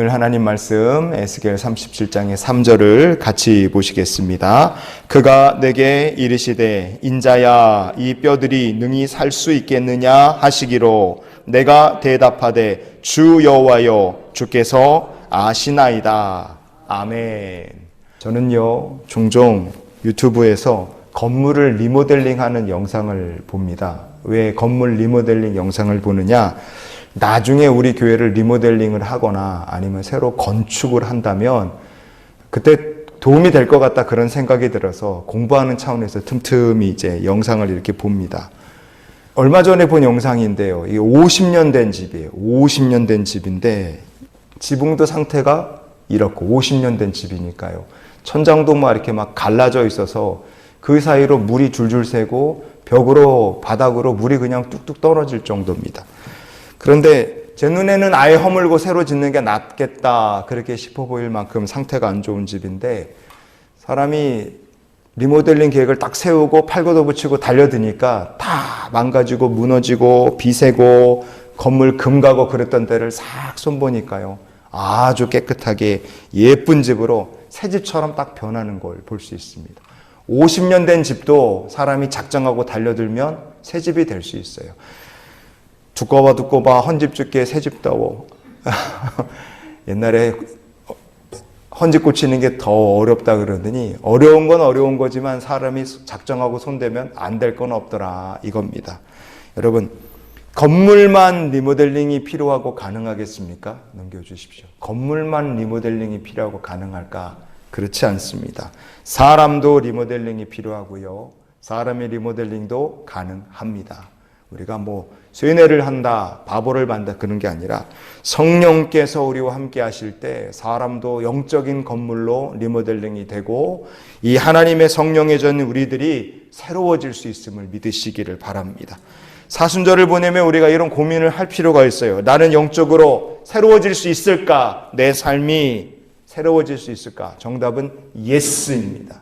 오늘 하나님 말씀 에스겔 37장의 3절을 같이 보시겠습니다. 그가 내게 이르시되 인자야 이 뼈들이 능히 살 수 있겠느냐 하시기로 내가 대답하되 주 여호와여 주께서 아시나이다. 아멘. 저는요 종종 유튜브에서 건물을 리모델링하는 영상을 봅니다. 왜 건물 리모델링 영상을 보느냐? 나중에 우리 교회를 리모델링을 하거나 아니면 새로 건축을 한다면 그때 도움이 될 것 같다 그런 생각이 들어서 공부하는 차원에서 틈틈이 이제 영상을 이렇게 봅니다. 얼마 전에 본 영상인데요. 이게 50년 된 집이에요. 50년 된 집인데 지붕도 상태가 이렇고 50년 된 집이니까요. 천장도 막 이렇게 막 갈라져 있어서 그 사이로 물이 줄줄 새고 벽으로 바닥으로 물이 그냥 뚝뚝 떨어질 정도입니다. 그런데 제 눈에는 아예 허물고 새로 짓는 게 낫겠다 그렇게 싶어 보일 만큼 상태가 안 좋은 집인데 사람이 리모델링 계획을 딱 세우고 팔고도 붙이고 달려드니까 다 망가지고 무너지고 비새고 건물 금가고 그랬던 데를 싹 손보니까요 아주 깨끗하게 예쁜 집으로 새 집처럼 딱 변하는 걸 볼 수 있습니다. 50년 된 집도 사람이 작정하고 달려들면 새 집이 될 수 있어요. 두꺼워 헌집 짓기에 새집 따워. 옛날에 헌집 고치는 게 더 어렵다 그러더니 어려운 건 어려운 거지만 사람이 작정하고 손대면 안 될 건 없더라 이겁니다. 여러분 건물만 리모델링이 필요하고 가능하겠습니까? 넘겨주십시오. 건물만 리모델링이 필요하고 가능할까? 그렇지 않습니다. 사람도 리모델링이 필요하고요. 사람의 리모델링도 가능합니다. 우리가 뭐 쇠뇌를 한다, 바보를 만다 그런 게 아니라 성령께서 우리와 함께 하실 때 사람도 영적인 건물로 리모델링이 되고 이 하나님의 성령의 전 우리들이 새로워질 수 있음을 믿으시기를 바랍니다. 사순절을 보내면 우리가 이런 고민을 할 필요가 있어요. 나는 영적으로 새로워질 수 있을까? 내 삶이 새로워질 수 있을까? 정답은 예스입니다.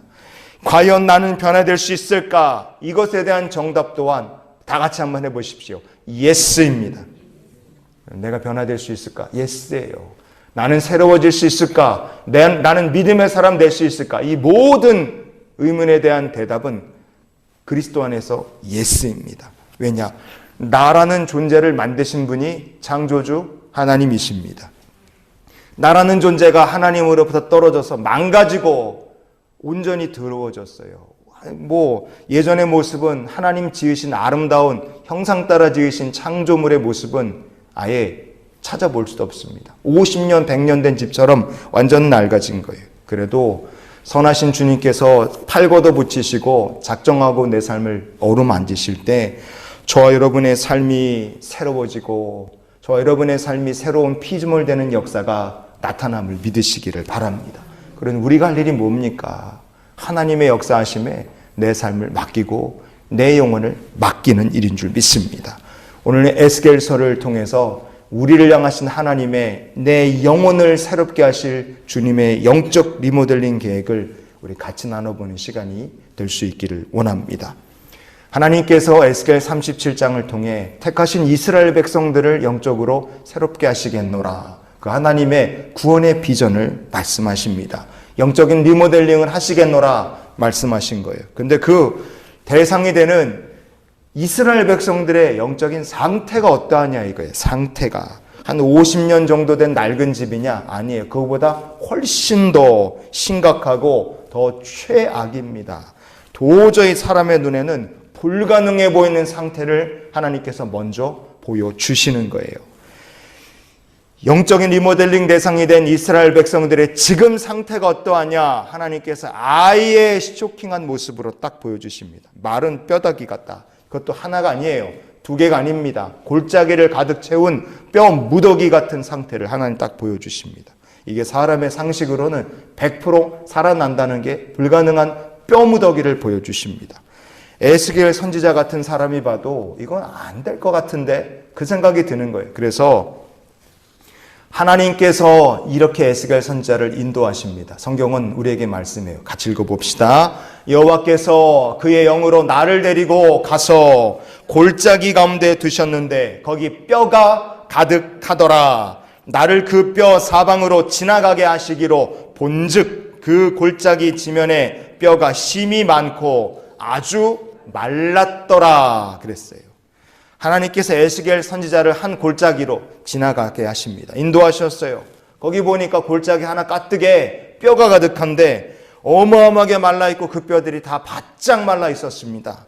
과연 나는 변화될 수 있을까? 이것에 대한 정답 또한 다 같이 한번 해보십시오. 예스입니다. 내가 변화될 수 있을까? 예스예요. 나는 새로워질 수 있을까? 나는 믿음의 사람 될 수 있을까? 이 모든 의문에 대한 대답은 그리스도 안에서 예스입니다. 왜냐? 나라는 존재를 만드신 분이 창조주 하나님이십니다. 나라는 존재가 하나님으로부터 떨어져서 망가지고 온전히 더러워졌어요. 뭐 예전의 모습은 하나님 지으신 아름다운 형상 따라 지으신 창조물의 모습은 아예 찾아볼 수도 없습니다. 50년, 100년 된 집처럼 완전 낡아진 거예요. 그래도 선하신 주님께서 팔고도 붙이시고 작정하고 내 삶을 어루만지실 때 저와 여러분의 삶이 새로워지고 저와 여러분의 삶이 새로운 피조물 되는 역사가 나타남을 믿으시기를 바랍니다. 그럼 우리가 할 일이 뭡니까? 하나님의 역사하심에 내 삶을 맡기고 내 영혼을 맡기는 일인 줄 믿습니다. 오늘 에스겔서를 통해서 우리를 향하신 하나님의 내 영혼을 새롭게 하실 주님의 영적 리모델링 계획을 우리 같이 나눠보는 시간이 될 수 있기를 원합니다. 하나님께서 에스겔 37장을 통해 택하신 이스라엘 백성들을 영적으로 새롭게 하시겠노라. 그 하나님의 구원의 비전을 말씀하십니다. 영적인 리모델링을 하시겠노라 말씀하신 거예요. 근데 그 대상이 되는 이스라엘 백성들의 영적인 상태가 어떠하냐 이거예요. 상태가 한 50년 정도 된 낡은 집이냐? 아니에요. 그거보다 훨씬 더 심각하고 더 최악입니다. 도저히 사람의 눈에는 불가능해 보이는 상태를 하나님께서 먼저 보여주시는 거예요. 영적인 리모델링 대상이 된 이스라엘 백성들의 지금 상태가 어떠하냐? 하나님께서 아예 쇼킹한 모습으로 딱 보여주십니다. 마른 뼈다귀 같다. 그것도 하나가 아니에요. 두 개가 아닙니다. 골짜기를 가득 채운 뼈 무더기 같은 상태를 하나님 딱 보여주십니다. 이게 사람의 상식으로는 100% 살아난다는 게 불가능한 뼈 무더기를 보여주십니다. 에스겔 선지자 같은 사람이 봐도 이건 안 될 것 같은데 그 생각이 드는 거예요. 그래서 하나님께서 이렇게 에스겔 선지자를 인도하십니다. 성경은 우리에게 말씀해요. 같이 읽어봅시다. 여호와께서 그의 영으로 나를 데리고 가서 골짜기 가운데 두셨는데 거기 뼈가 가득하더라. 나를 그 뼈 사방으로 지나가게 하시기로 본즉 그 골짜기 지면에 뼈가 심이 많고 아주 말랐더라 그랬어요. 하나님께서 에스겔 선지자를 한 골짜기로 지나가게 하십니다. 인도하셨어요. 거기 보니까 골짜기 하나 까뜩에 뼈가 가득한데 어마어마하게 말라있고 그 뼈들이 다 바짝 말라 있었습니다.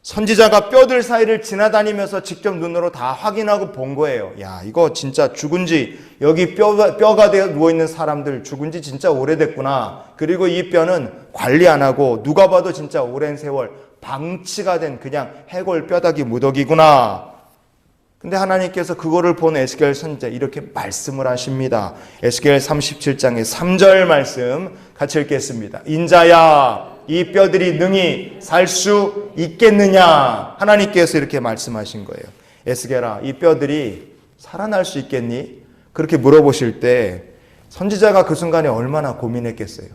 선지자가 뼈들 사이를 지나다니면서 직접 눈으로 다 확인하고 본 거예요. 야, 이거 진짜 죽은 지, 여기 뼈가 되어 누워있는 사람들 죽은 지 진짜 오래됐구나. 그리고 이 뼈는 관리 안 하고 누가 봐도 진짜 오랜 세월 방치가 된 그냥 해골 뼈다귀 무더기구나. 근데 하나님께서 그거를 본 에스겔 선지자 이렇게 말씀을 하십니다. 에스겔 37장의 3절 말씀 같이 읽겠습니다. 인자야, 이 뼈들이 능히 살 수 있겠느냐? 하나님께서 이렇게 말씀하신 거예요. 에스겔아, 이 뼈들이 살아날 수 있겠니? 그렇게 물어보실 때 선지자가 그 순간에 얼마나 고민했겠어요.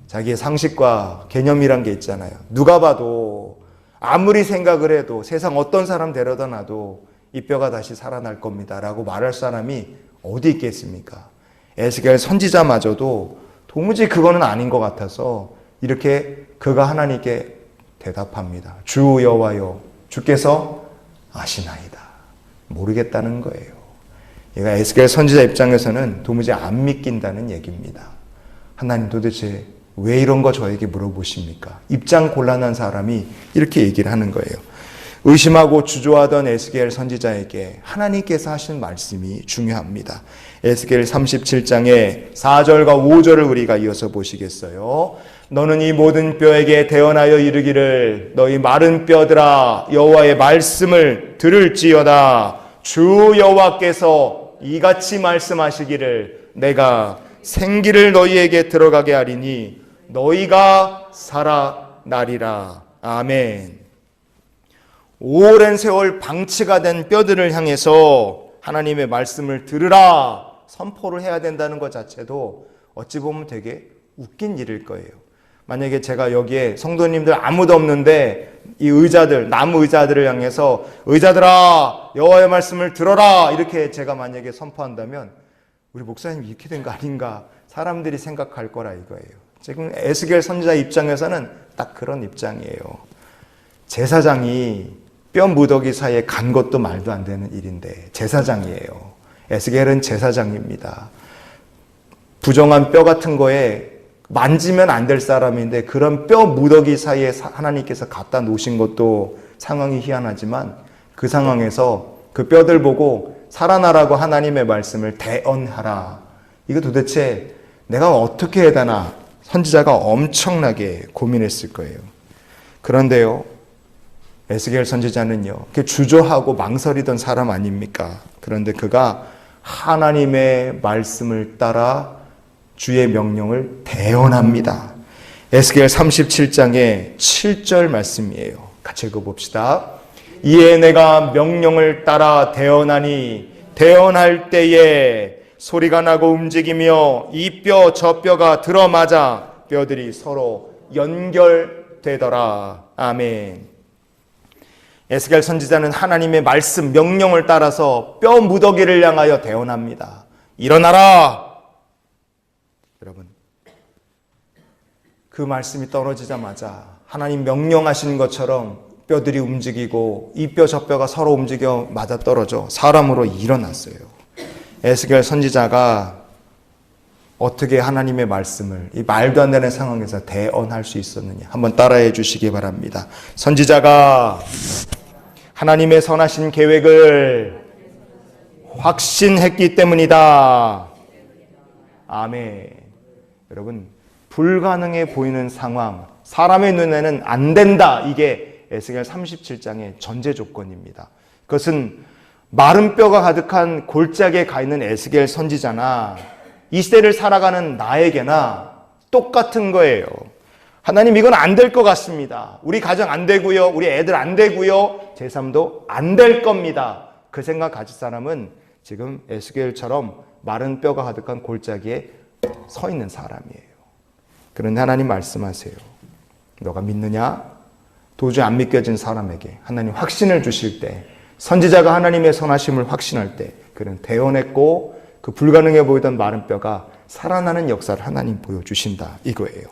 자기의 상식과 개념이란 게 있잖아요. 누가 봐도 아무리 생각을 해도 세상 어떤 사람 데려다 놔도 이 뼈가 다시 살아날 겁니다 라고 말할 사람이 어디 있겠습니까? 에스겔 선지자마저도 도무지 그거는 아닌 것 같아서 이렇게 그가 하나님께 대답합니다. 주 여호와여, 주께서 아시나이다. 모르겠다는 거예요. 얘가 에스겔 선지자 입장에서는 도무지 안 믿긴다는 얘기입니다. 하나님 도대체 왜 이런 거 저에게 물어보십니까? 입장 곤란한 사람이 이렇게 얘기를 하는 거예요. 의심하고 주저하던 에스겔 선지자에게 하나님께서 하신 말씀이 중요합니다. 에스겔 37장의 4절과 5절을 우리가 이어서 보시겠어요? 너는 이 모든 뼈에게 대언하여 이르기를 너희 마른 뼈들아 여호와의 말씀을 들을지어다. 주 여호와께서 이같이 말씀하시기를 내가 생기를 너희에게 들어가게 하리니 너희가 살아나리라. 아멘. 오랜 세월 방치가 된 뼈들을 향해서 하나님의 말씀을 들으라 선포를 해야 된다는 것 자체도 어찌 보면 되게 웃긴 일일 거예요. 만약에 제가 여기에 성도님들 아무도 없는데 이 의자들, 나무 의자들을 향해서 의자들아 여호와의 말씀을 들어라 이렇게 제가 만약에 선포한다면 우리 목사님 이렇게 된 거 아닌가 사람들이 생각할 거라 이거예요. 지금 에스겔 선지자 입장에서는 딱 그런 입장이에요. 제사장이 뼈 무더기 사이에 간 것도 말도 안 되는 일인데 제사장이에요. 에스겔은 제사장입니다. 부정한 뼈 같은 거에 만지면 안 될 사람인데 그런 뼈 무더기 사이에 하나님께서 갖다 놓으신 것도 상황이 희한하지만 그 상황에서 그 뼈들 보고 살아나라고 하나님의 말씀을 대언하라. 이거 도대체 내가 어떻게 해야 되나 선지자가 엄청나게 고민했을 거예요. 그런데요. 에스겔 선지자는요, 주저하고 망설이던 사람 아닙니까? 그런데 그가 하나님의 말씀을 따라 주의 명령을 대언합니다. 에스겔 37장의 7절 말씀이에요. 같이 읽어봅시다. 이에 내가 명령을 따라 대언하니 대언할 때에 소리가 나고 움직이며 이 뼈 저 뼈가 들어맞아 뼈들이 서로 연결되더라. 아멘. 에스겔 선지자는 하나님의 말씀, 명령을 따라서 뼈 무더기를 향하여 대언합니다. 일어나라! 여러분, 그 말씀이 떨어지자마자 하나님 명령하신 것처럼 뼈들이 움직이고 이 뼈 저 뼈가 서로 움직여 맞아떨어져 사람으로 일어났어요. 에스겔 선지자가 어떻게 하나님의 말씀을 이 말도 안 되는 상황에서 대언할 수 있었느냐 한번 따라해 주시기 바랍니다. 선지자가 하나님의 선하신 계획을 확신했기 때문이다. 아멘. 여러분, 불가능해 보이는 상황, 사람의 눈에는 안 된다. 이게 에스겔 37장의 전제 조건입니다. 그것은 마른 뼈가 가득한 골짜기에 가 있는 에스겔 선지자나 이 시대를 살아가는 나에게나 똑같은 거예요. 하나님 이건 안 될 것 같습니다. 우리 가정 안 되고요. 우리 애들 안 되고요. 제 삶도 안 될 겁니다. 그 생각 가질 사람은 지금 에스겔처럼 마른 뼈가 가득한 골짜기에 서 있는 사람이에요. 그런데 하나님 말씀하세요. 너가 믿느냐? 도저히 안 믿겨진 사람에게 하나님 확신을 주실 때 선지자가 하나님의 선하심을 확신할 때 그는 대언했고 그 불가능해 보이던 마른 뼈가 살아나는 역사를 하나님 보여주신다 이거예요.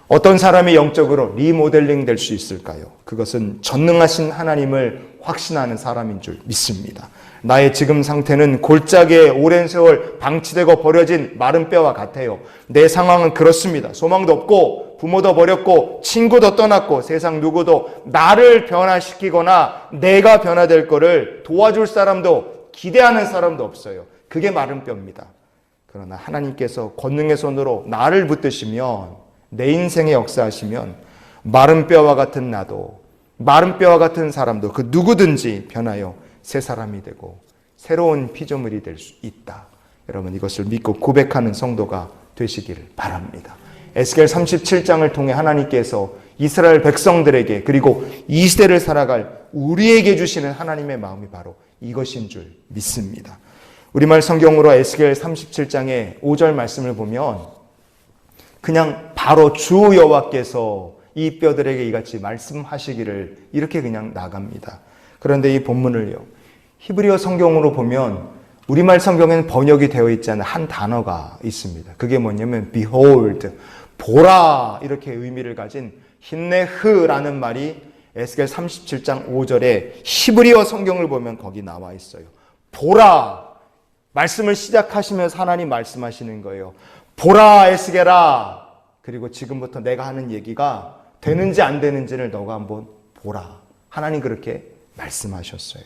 어떤 사람이 영적으로 리모델링 될 수 있을까요? 그것은 전능하신 하나님을 확신하는 사람인 줄 믿습니다. 나의 지금 상태는 골짜기에 오랜 세월 방치되고 버려진 마른 뼈와 같아요. 내 상황은 그렇습니다. 소망도 없고 부모도 버렸고 친구도 떠났고 세상 누구도 나를 변화시키거나 내가 변화될 거를 도와줄 사람도 기대하는 사람도 없어요. 그게 마른 뼈입니다. 그러나 하나님께서 권능의 손으로 나를 붙드시면, 내 인생에 역사하시면 마른 뼈와 같은 나도, 마른 뼈와 같은 사람도 그 누구든지 변하여 새 사람이 되고 새로운 피조물이 될 수 있다. 여러분, 이것을 믿고 고백하는 성도가 되시기를 바랍니다. 에스겔 37장을 통해 하나님께서 이스라엘 백성들에게, 그리고 이 시대를 살아갈 우리에게 주시는 하나님의 마음이 바로 이것인 줄 믿습니다. 우리말 성경으로 에스겔 37장의 5절 말씀을 보면 그냥 바로 주 여호와께서 이 뼈들에게 이같이 말씀하시기를 이렇게 그냥 나갑니다. 그런데 이 본문을요, 히브리어 성경으로 보면 우리말 성경에는 번역이 되어 있지 않은 한 단어가 있습니다. 그게 뭐냐면 behold, 보라, 이렇게 의미를 가진 힌네흐라는 말이 에스겔 37장 5절에 히브리어 성경을 보면 거기 나와 있어요. 보라, 말씀을 시작하시면서 하나님 말씀하시는 거예요. 보라 에스겔아, 그리고 지금부터 내가 하는 얘기가 되는지 안 되는지를 너가 한번 보라. 하나님 그렇게 말씀하셨어요.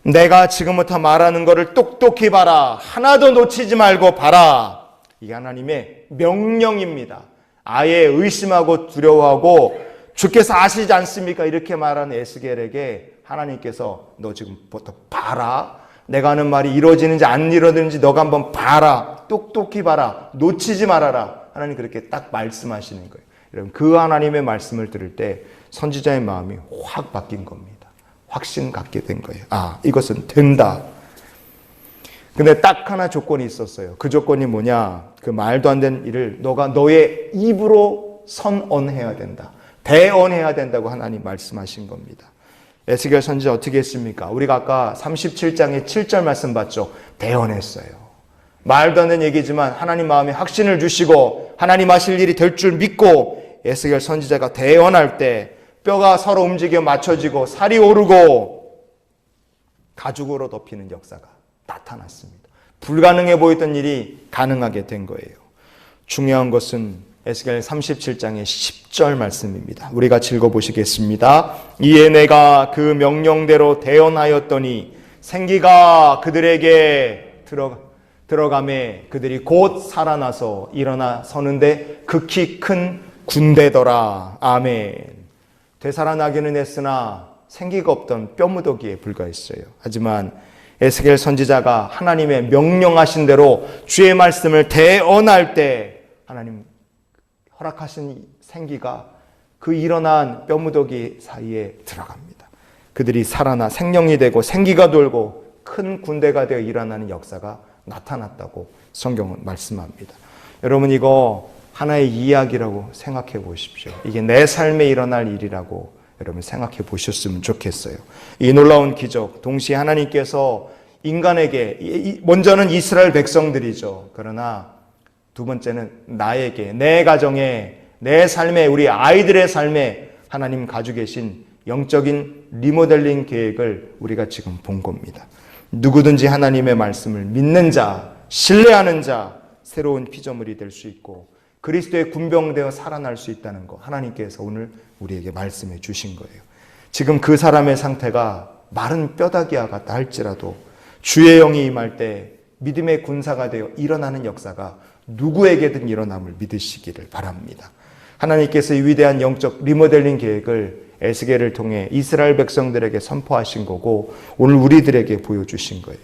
내가 지금부터 말하는 거를 똑똑히 봐라. 하나도 놓치지 말고 봐라. 이게 하나님의 명령입니다. 아예 의심하고 두려워하고 주께서 아시지 않습니까? 이렇게 말하는 에스겔에게 하나님께서 너 지금부터 봐라. 내가 하는 말이 이루어지는지 안 이루어지는지 너가 한번 봐라. 똑똑히 봐라. 놓치지 말아라. 하나님 그렇게 딱 말씀하시는 거예요. 여러분, 그 하나님의 말씀을 들을 때 선지자의 마음이 확 바뀐 겁니다. 확신 갖게 된 거예요. 아, 이것은 된다. 근데 딱 하나 조건이 있었어요. 그 조건이 뭐냐? 그 말도 안 되는 일을 너가 너의 입으로 선언해야 된다. 대언해야 된다고 하나님 말씀하신 겁니다. 에스겔 선지자 어떻게 했습니까? 우리가 아까 37장의 7절 말씀 봤죠? 대언했어요. 말도 안 되는 얘기지만 하나님 마음에 확신을 주시고 하나님 하실 일이 될 줄 믿고 에스겔 선지자가 대언할 때 뼈가 서로 움직여 맞춰지고 살이 오르고 가죽으로 덮이는 역사가 나타났습니다. 불가능해 보였던 일이 가능하게 된 거예요. 중요한 것은 에스겔 37장의 10절 말씀입니다. 우리가 읽어보시겠습니다. 이에 내가 그 명령대로 대언하였더니 생기가 그들에게 들어가매 그들이 곧 살아나서 일어나 서는데 극히 큰 군대더라. 아멘. 되살아나기는 했으나 생기가 없던 뼈무더기에 불과했어요. 하지만 에스겔 선지자가 하나님의 명령하신 대로 주의 말씀을 대언할 때 하나님 허락하신 생기가 그 일어난 뼈무더기 사이에 들어갑니다. 그들이 살아나 생명이 되고 생기가 돌고 큰 군대가 되어 일어나는 역사가 나타났다고 성경은 말씀합니다. 여러분, 이거 하나의 이야기라고 생각해 보십시오. 이게 내 삶에 일어날 일이라고 여러분 생각해 보셨으면 좋겠어요. 이 놀라운 기적, 동시에 하나님께서 인간에게, 먼저는 이스라엘 백성들이죠. 그러나 두 번째는 나에게, 내 가정에, 내 삶에, 우리 아이들의 삶에 하나님 가지고 계신 영적인 리모델링 계획을 우리가 지금 본 겁니다. 누구든지 하나님의 말씀을 믿는 자, 신뢰하는 자, 새로운 피조물이 될 수 있고 그리스도의 군병되어 살아날 수 있다는 거 하나님께서 오늘 우리에게 말씀해 주신 거예요. 지금 그 사람의 상태가 마른 뼈다귀와 같다 할지라도 주의 영이 임할 때 믿음의 군사가 되어 일어나는 역사가 누구에게든 일어남을 믿으시기를 바랍니다. 하나님께서 이 위대한 영적 리모델링 계획을 에스겔을 통해 이스라엘 백성들에게 선포하신 거고 오늘 우리들에게 보여주신 거예요.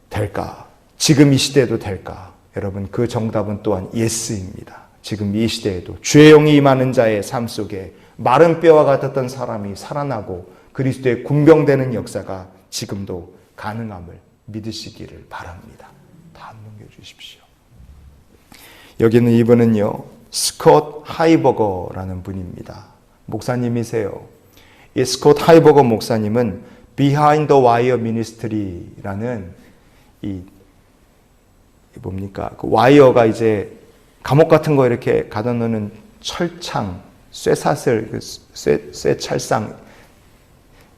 될까? 지금 이 시대에도 될까? 여러분, 그 정답은 또한 예스입니다. 지금 이 시대에도 주의 영이 임하는 자의 삶 속에 마른 뼈와 같았던 사람이 살아나고 그리스도의 군병되는 역사가 지금도 가능함을 믿으시기를 바랍니다. 다음 넘겨주십시오. 여기는 이분은요, 스콧 하이버거라는 분입니다. 목사님이세요. 이 스콧 하이버거 목사님은 Behind the Wire Ministry라는 이 뭡니까? 그 와이어가 이제 감옥 같은 거 이렇게 가둬 놓는 철창, 쇠사슬, 쇠찰상,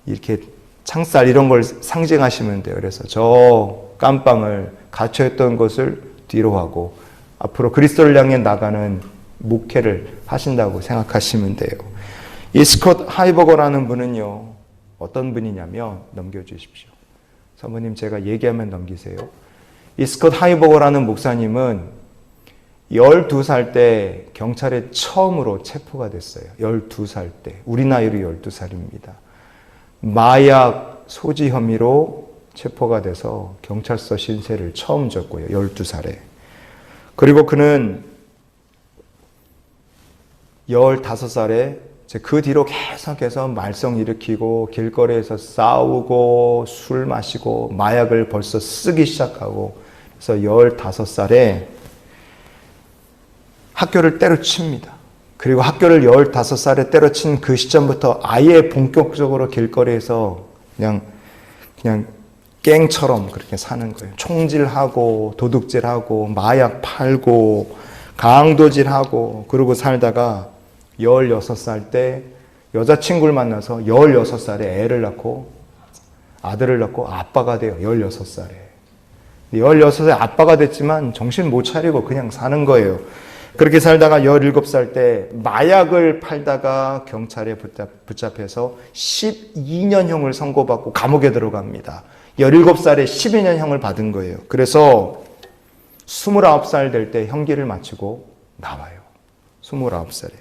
이렇게 창살 이런 걸 상징하시면 돼요. 그래서 저 깜빵을 갇혀있던 것을 뒤로 하고 앞으로 그리스도를 향해 나가는 목회를 하신다고 생각하시면 돼요. 이 스콧 하이버거라는 분은요, 어떤 분이냐면, 넘겨주십시오. 사모님 제가 얘기하면 넘기세요. 이 스콧 하이버거라는 목사님은 12살 때 경찰에 처음으로 체포가 됐어요. 12살 때. 우리 나이로 12살입니다. 마약 소지 혐의로 체포가 돼서 경찰서 신세를 처음 졌고요. 12살에. 그리고 그는 15살에 그 뒤로 계속해서 말썽 일으키고 길거리에서 싸우고 술 마시고 마약을 벌써 쓰기 시작하고 그래서 15살에 학교를 때려칩니다. 그리고 학교를 15살에 때려친 그 시점부터 아예 본격적으로 길거리에서 그냥 갱처럼 그렇게 사는 거예요. 총질하고 도둑질하고 마약 팔고 강도질하고 그러고 살다가 16살 때 여자친구를 만나서 16살에 애를 낳고 아들을 낳고 아빠가 돼요. 16살에. 16살에 아빠가 됐지만 정신 못 차리고 그냥 사는 거예요. 그렇게 살다가 17살 때 마약을 팔다가 경찰에 붙잡혀서 12년형을 선고받고 감옥에 들어갑니다. 17살에 12년형을 받은 거예요. 그래서 29살 될 때 형기를 마치고 나와요. 29살에.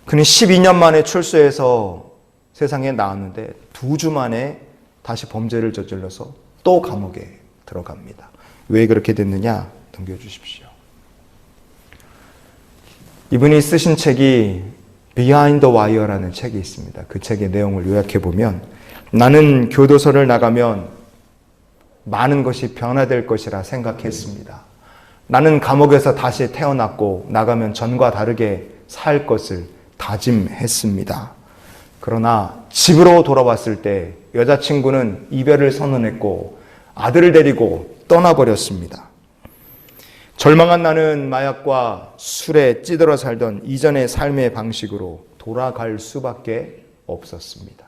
그는 12년 만에 출소해서 세상에 나왔는데 2주 만에 다시 범죄를 저질러서 또 감옥에 들어갑니다. 왜 그렇게 됐느냐? 넘겨주십시오. 이분이 쓰신 책이 Behind the Wire라는 책이 있습니다. 그 책의 내용을 요약해보면 나는 교도소를 나가면 많은 것이 변화될 것이라 생각했습니다. 나는 감옥에서 다시 태어났고 나가면 전과 다르게 살 것을 다짐했습니다. 그러나 집으로 돌아왔을 때 여자친구는 이별을 선언했고 아들을 데리고 떠나버렸습니다. 절망한 나는 마약과 술에 찌들어 살던 이전의 삶의 방식으로 돌아갈 수밖에 없었습니다.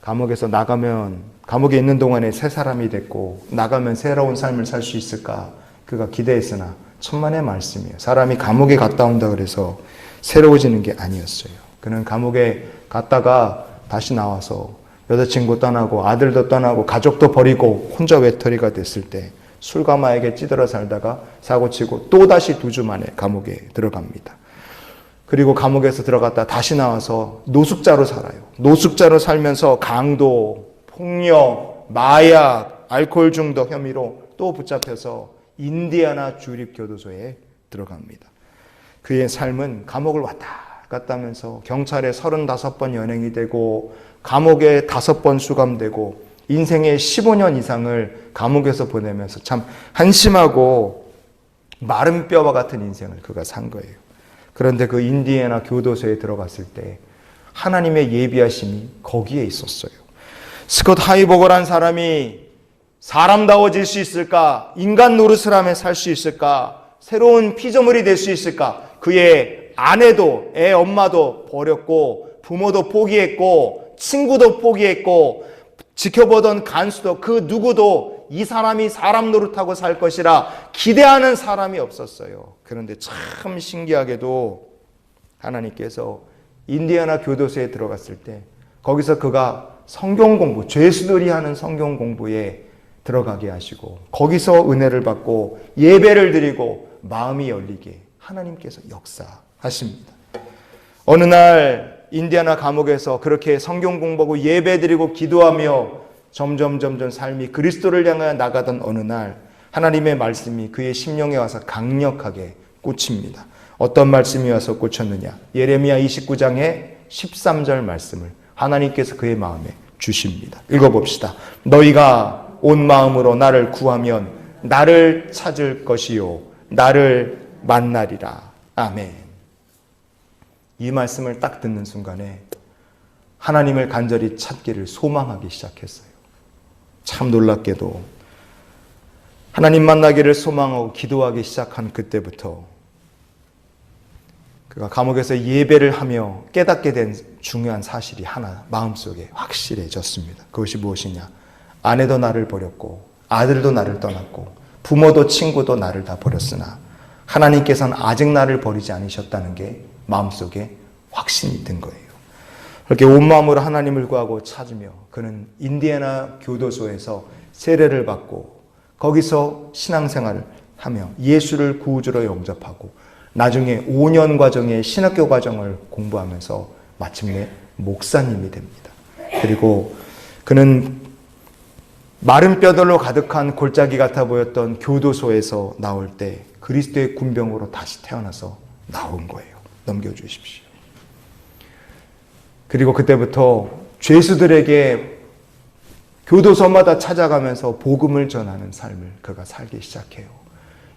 감옥에서 나가면 감옥에 있는 동안에 새 사람이 됐고 나가면 새로운 삶을 살 수 있을까 그가 기대했으나 천만의 말씀이에요. 사람이 감옥에 갔다 온다 그래서 새로워지는 게 아니었어요. 그는 감옥에 갔다가 다시 나와서 여자친구 떠나고 아들도 떠나고 가족도 버리고 혼자 외톨이가 됐을 때 술과 마약에 찌들어 살다가 사고치고 또다시 2주 만에 감옥에 들어갑니다. 그리고 감옥에서 들어갔다 다시 나와서 노숙자로 살아요. 노숙자로 살면서 강도, 폭력, 마약, 알코올 중독 혐의로 또 붙잡혀서 인디아나 주립교도소에 들어갑니다. 그의 삶은 감옥을 왔다 갔다 하면서 경찰에 35번 연행이 되고 감옥에 5번 수감되고 인생의 15년 이상을 감옥에서 보내면서 참 한심하고 마른 뼈와 같은 인생을 그가 산 거예요. 그런데 그 인디애나 교도소에 들어갔을 때 하나님의 예비하심이 거기에 있었어요. 스콧 하이버거란 사람이 사람다워질 수 있을까? 인간 노릇을 하며 살 수 있을까? 새로운 피조물이 될 수 있을까? 그의 아내도 애 엄마도 버렸고 부모도 포기했고 친구도 포기했고 지켜보던 간수도 그 누구도 이 사람이 사람 노릇하고 살 것이라 기대하는 사람이 없었어요. 그런데 참 신기하게도 하나님께서 인디애나 교도소에 들어갔을 때 거기서 그가 성경 공부, 죄수들이 하는 성경 공부에 들어가게 하시고 거기서 은혜를 받고 예배를 드리고 마음이 열리게 하나님께서 역사하십니다. 어느 날 인디애나 감옥에서 그렇게 성경 공부하고 예배드리고 기도하며 점점 삶이 그리스도를 향해 나가던 어느 날 하나님의 말씀이 그의 심령에 와서 강력하게 꽂힙니다. 어떤 말씀이 와서 꽂혔느냐? 예레미야 29장의 13절 말씀을 하나님께서 그의 마음에 주십니다. 읽어봅시다. 너희가 온 마음으로 나를 구하면 나를 찾을 것이요 나를 만나리라. 아멘. 이 말씀을 딱 듣는 순간에 하나님을 간절히 찾기를 소망하기 시작했어요. 참 놀랍게도 하나님 만나기를 소망하고 기도하기 시작한 그때부터 그가 감옥에서 예배를 하며 깨닫게 된 중요한 사실이 하나 마음속에 확실해졌습니다. 그것이 무엇이냐? 아내도 나를 버렸고 아들도 나를 떠났고 부모도 친구도 나를 다 버렸으나 하나님께서는 아직 나를 버리지 않으셨다는 게 마음속에 확신이 든 거예요. 그렇게 온 마음으로 하나님을 구하고 찾으며 그는 인디애나 교도소에서 세례를 받고 거기서 신앙생활을 하며 예수를 구주로 영접하고 나중에 5년 과정의 신학교 과정을 공부하면서 마침내 목사님이 됩니다. 그리고 그는 마른 뼈들로 가득한 골짜기 같아 보였던 교도소에서 나올 때 그리스도의 군병으로 다시 태어나서 나온 거예요. 넘겨주십시오. 그리고 그때부터 죄수들에게 교도소마다 찾아가면서 복음을 전하는 삶을 그가 살기 시작해요.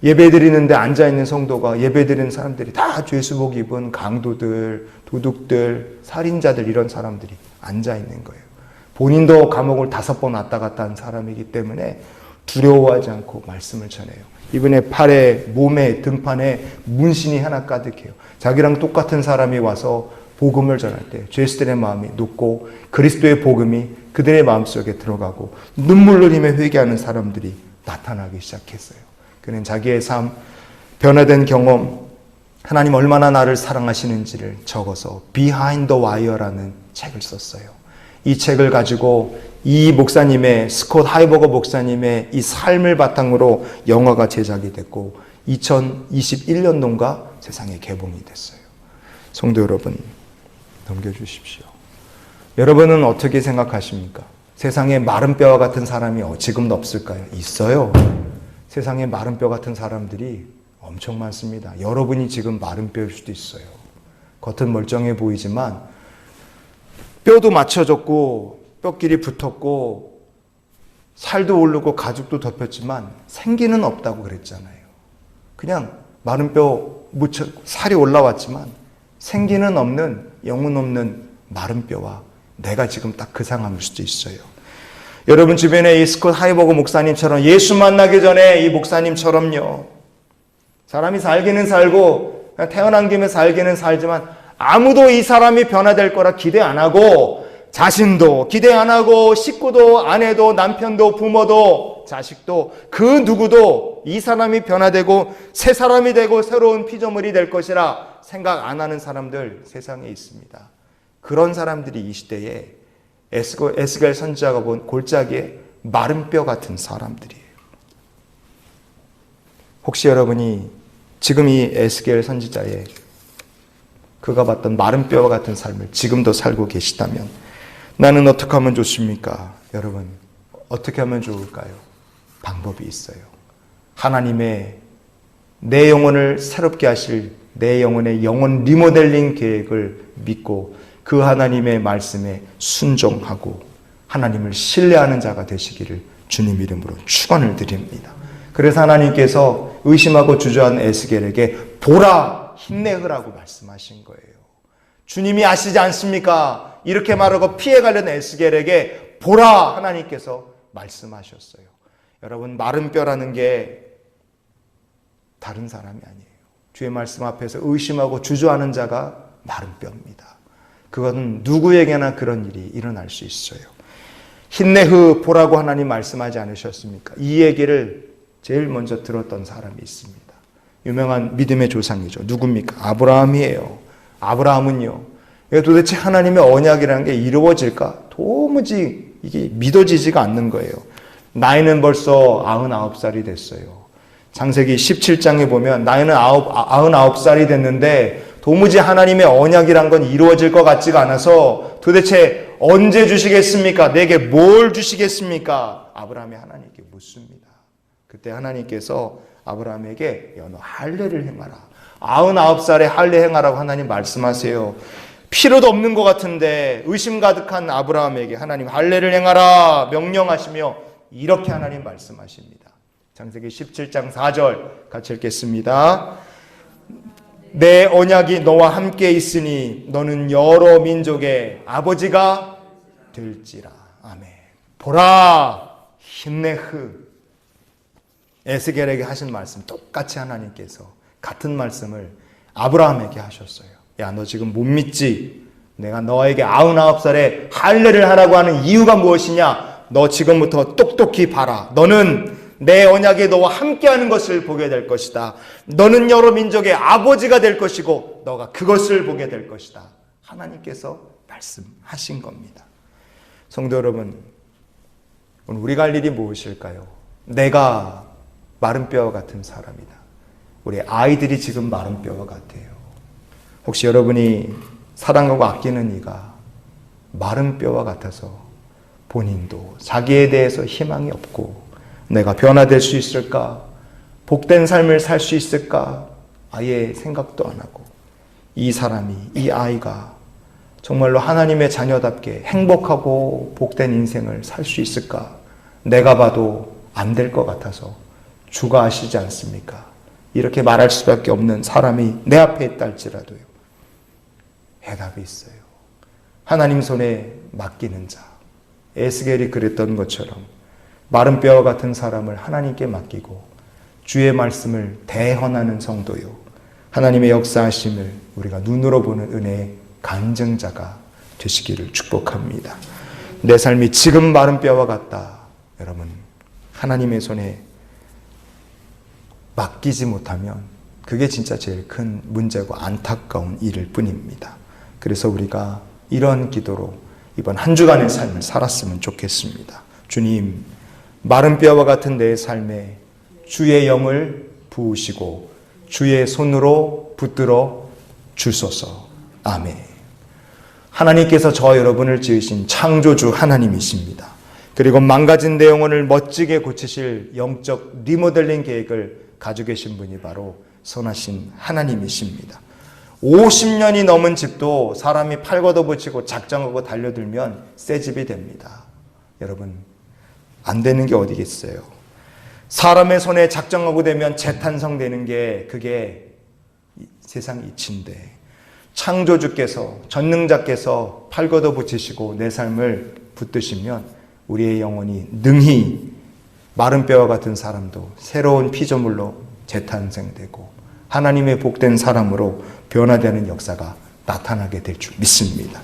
예배드리는데 앉아있는 성도가 예배드리는 사람들이 다 죄수복 입은 강도들, 도둑들, 살인자들 이런 사람들이 앉아있는 거예요. 본인도 감옥을 5번 왔다 갔다 한 사람이기 때문에 두려워하지 않고 말씀을 전해요. 이분의 팔에, 몸에, 등판에 문신이 하나 가득해요. 자기랑 똑같은 사람이 와서 복음을 전할 때 죄수들의 마음이 녹고 그리스도의 복음이 그들의 마음속에 들어가고 눈물 흘리며 회개하는 사람들이 나타나기 시작했어요. 그는 자기의 삶, 변화된 경험, 하나님 얼마나 나를 사랑하시는지를 적어서 Behind the Wire라는 책을 썼어요. 이 책을 가지고 이 목사님의 스콧 하이버거 목사님의 이 삶을 바탕으로 영화가 제작이 됐고 2021년도인가 세상에 개봉이 됐어요. 성도 여러분, 넘겨주십시오. 여러분은 어떻게 생각하십니까? 세상에 마른 뼈와 같은 사람이 지금도 없을까요? 있어요. 세상에 마른 뼈 같은 사람들이 엄청 많습니다. 여러분이 지금 마른 뼈일 수도 있어요. 겉은 멀쩡해 보이지만 뼈도 맞춰졌고 뼈끼리 붙었고 살도 오르고 가죽도 덮였지만 생기는 없다고 그랬잖아요. 그냥 마른 뼈 묻혀 살이 올라왔지만 생기는 없는 영혼 없는 마른 뼈와 내가 지금 딱 그 상황일 수도 있어요. 여러분 주변에 이 스콧 하이버거 목사님처럼 예수 만나기 전에 이 목사님처럼요. 사람이 살기는 살고 태어난 김에 살기는 살지만 아무도 이 사람이 변화될 거라 기대 안 하고 자신도 기대 안 하고 식구도 아내도 남편도 부모도 자식도 그 누구도 이 사람이 변화되고 새 사람이 되고 새로운 피조물이 될 것이라 생각 안 하는 사람들 세상에 있습니다. 그런 사람들이 이 시대에 에스겔 선지자가 본 골짜기에 마른 뼈 같은 사람들이에요. 혹시 여러분이 지금 이 에스겔 선지자의 그가 봤던 마른 뼈와 같은 삶을 지금도 살고 계시다면 나는 어떻게 하면 좋습니까? 여러분 어떻게 하면 좋을까요? 방법이 있어요. 하나님의 내 영혼을 새롭게 하실 내 영혼의 영혼 리모델링 계획을 믿고 그 하나님의 말씀에 순종하고 하나님을 신뢰하는 자가 되시기를 주님 이름으로 축원을 드립니다. 그래서 하나님께서 의심하고 주저한 에스겔에게 보라 힘내으라고 말씀하신 거예요. 주님이 아시지 않습니까? 이렇게 말하고 피해가려는 에스겔에게 보라 하나님께서 말씀하셨어요. 여러분 마른 뼈라는 게 다른 사람이 아니에요. 주의 말씀 앞에서 의심하고 주저하는 자가 마른 뼈입니다. 그것은 누구에게나 그런 일이 일어날 수 있어요. 힘내으 보라고 하나님 말씀하지 않으셨습니까? 이 얘기를 제일 먼저 들었던 사람이 있습니다. 유명한 믿음의 조상이죠. 누굽니까? 아브라함이에요. 아브라함은요. 도대체 하나님의 언약이라는 게 이루어질까? 도무지 이게 믿어지지가 않는 거예요. 나이는 벌써 99살이 됐어요. 창세기 17장에 보면 나이는 99살이 됐는데 도무지 하나님의 언약이란 건 이루어질 것 같지가 않아서 도대체 언제 주시겠습니까? 내게 뭘 주시겠습니까? 아브라함이 하나님께 묻습니다. 그때 하나님께서 아브라함에게 너 할례를 행하라. 99살에 할례 행하라고 하나님 말씀하세요. 필요도 없는 것 같은데 의심 가득한 아브라함에게 하나님 할례를 행하라 명령하시며 이렇게 하나님 말씀하십니다. 창세기 17장 4절 같이 읽겠습니다. 내 언약이 너와 함께 있으니 너는 여러 민족의 아버지가 될지라. 아멘. 보라 힘내으 에스겔에게 하신 말씀 똑같이 하나님께서 같은 말씀을 아브라함에게 하셨어요. 야, 너 지금 못 믿지? 내가 너에게 99살에 할례를 하라고 하는 이유가 무엇이냐? 너 지금부터 똑똑히 봐라. 너는 내 언약에 너와 함께하는 것을 보게 될 것이다. 너는 여러 민족의 아버지가 될 것이고 너가 그것을 보게 될 것이다. 하나님께서 말씀하신 겁니다. 성도 여러분, 오늘 우리가 할 일이 무엇일까요? 내가 마른 뼈와 같은 사람이다. 우리 아이들이 지금 마른 뼈와 같아요. 혹시 여러분이 사랑하고 아끼는 이가 마른 뼈와 같아서 본인도 자기에 대해서 희망이 없고 내가 변화될 수 있을까? 복된 삶을 살 수 있을까? 아예 생각도 안 하고 이 사람이, 이 아이가 정말로 하나님의 자녀답게 행복하고 복된 인생을 살 수 있을까? 내가 봐도 안 될 것 같아서 주가 아시지 않습니까? 이렇게 말할 수밖에 없는 사람이 내 앞에 있다 할지라도요. 해답이 있어요. 하나님 손에 맡기는 자. 에스겔이 그랬던 것처럼 마른 뼈와 같은 사람을 하나님께 맡기고 주의 말씀을 대언하는 성도요. 하나님의 역사하심을 우리가 눈으로 보는 은혜의 간증자가 되시기를 축복합니다. 내 삶이 지금 마른 뼈와 같다. 여러분, 하나님의 손에 맡기지 못하면 그게 진짜 제일 큰 문제고 안타까운 일일 뿐입니다. 그래서 우리가 이런 기도로 이번 한 주간의 삶을 살았으면 좋겠습니다. 주님, 마른 뼈와 같은 내 삶에 주의 영을 부으시고 주의 손으로 붙들어 주소서. 아멘. 하나님께서 저와 여러분을 지으신 창조주 하나님이십니다. 그리고 망가진 내 영혼을 멋지게 고치실 영적 리모델링 계획을 가지고 계신 분이 바로 선하신 하나님이십니다. 50년이 넘은 집도 사람이 팔 걷어붙이고 작정하고 달려들면 새 집이 됩니다. 여러분, 안 되는 게 어디겠어요? 사람의 손에 작정하고 되면 재탄성되는 게 그게 세상 이치인데 창조주께서, 전능자께서 팔 걷어붙이시고 내 삶을 붙드시면 우리의 영혼이 능히 마른 뼈와 같은 사람도 새로운 피조물로 재탄생되고 하나님의 복된 사람으로 변화되는 역사가 나타나게 될 줄 믿습니다.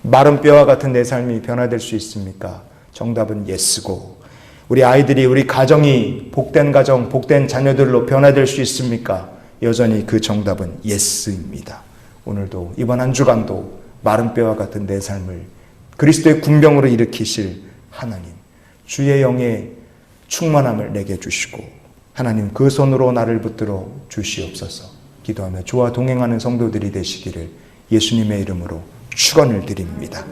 마른 뼈와 같은 내 삶이 변화될 수 있습니까? 정답은 예스고, 우리 아이들이, 우리 가정이 복된 가정, 복된 자녀들로 변화될 수 있습니까? 여전히 그 정답은 예스입니다. 오늘도 이번 한 주간도 마른 뼈와 같은 내 삶을 그리스도의 군병으로 일으키실 하나님, 주의 영의 충만함을 내게 주시고 하나님 그 손으로 나를 붙들어 주시옵소서. 기도하며 주와 동행하는 성도들이 되시기를 예수님의 이름으로 축원을 드립니다.